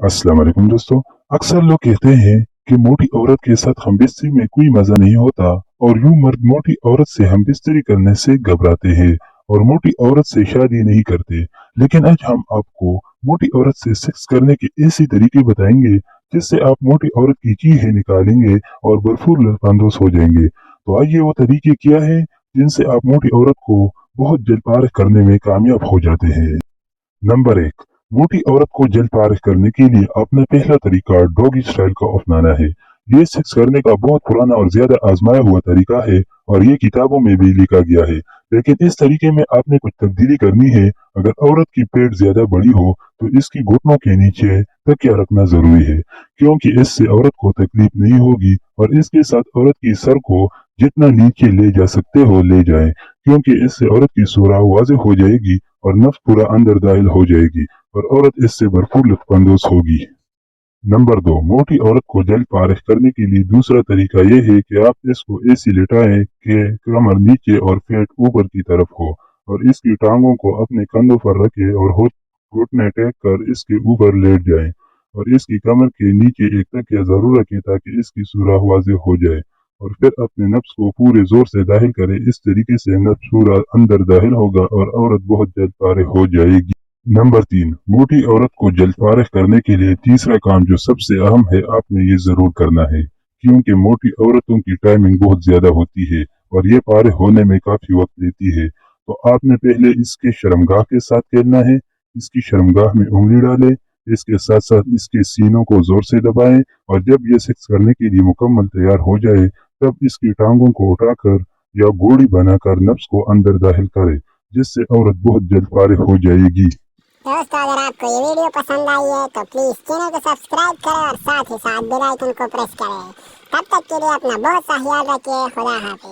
अस्सलाम वालेकुम दोस्तों। अक्सर लोग कहते हैं कि मोटी औरत के साथ हमबिस्तरी में कोई मजा नहीं होता और यूं मर्द मोटी औरत से हमबिस्तरी करने से घबराते हैं और मोटी औरत से शादी नहीं करते। लेकिन आज हम आपको मोटी औरत से सेक्स करने के ऐसे तरीके बताएंगे जिससे आप मोटी औरत की चीखें निकालेंगे और भरपूर लुत्फानंदोज हो जाएंगे। तो आइए वो तरीके क्या है जिनसे आप मोटी औरत को बहुत जल्द पार करने में कामयाब हो जाते हैं। नंबर एक, मोटी औरत को जल्द पार करने के लिए अपना पहला तरीका डॉगी स्टाइल का अपनाना है। ये सेक्स करने का बहुत पुराना और ज्यादा आजमाया हुआ तरीका है और ये किताबों में भी लिखा गया है। लेकिन इस तरीके में आपने कुछ तब्दीली करनी है। अगर औरत की पेट ज्यादा बड़ी हो तो इसकी घुटनों के नीचे तकिया रखना जरूरी है, क्योंकि इससे औरत को तकलीफ नहीं होगी और इसके साथ औरत की सर को जितना नीचे ले जा सकते हो ले जाएं, क्योंकि इससे औरत की सूरह वाज़ेह हो जाएगी और नफ्स पूरा अंदर दाखिल हो जाएगी और औरत इससे भरपूर लुत्फानंदोज होगी। नंबर दो, मोटी औरत को जल्द पारिश करने के लिए दूसरा तरीका यह है कि आप इसको ऐसी लिटाएं कि कमर नीचे और पेट ऊपर की तरफ हो और इसकी टांगों को अपने कंधों पर रखें और घुटने टेक कर इसके ऊपर लेट जाएं और इसकी कमर के नीचे एक तकिया जरूर रखें ताकि इसकी सूरह वाज़ेह हो जाए और फिर अपने नफ्स को पूरे जोर से दाखिल करें। इस तरीके से नफ्स पूरा अंदर दाखिल होगा और औरत बहुत जल्द पारे हो जाएगी। नंबर तीन, मोटी औरत को जल्द फारिग करने के लिए तीसरा काम जो सबसे अहम है आपने ये जरूर करना है, क्योंकि मोटी औरतों की टाइमिंग बहुत ज्यादा होती है और ये पारे होने में काफी वक्त लेती है। तो आपने पहले इसके शर्मगाह के साथ खेलना है। इसकी शर्मगाह में उंगली डालें, इसके साथ साथ इसके सीनों को जोर से दबाएं और जब ये सेक्स करने के लिए मुकम्मल तैयार हो जाए तब इसकी टांगों को उठाकर या गोली बनाकर नफ्स को अंदर दाखिल करें, जिससे औरत बहुत जल्द पारे हो जाएगी। दोस्तों, अगर आपको ये वीडियो पसंद आई है तो प्लीज चैनल को सब्सक्राइब करें और साथ ही साथ बेल आइकन को प्रेस करें। तब तक के लिए अपना बहुत सा ख्याल रखिए। खुदा हाफिज।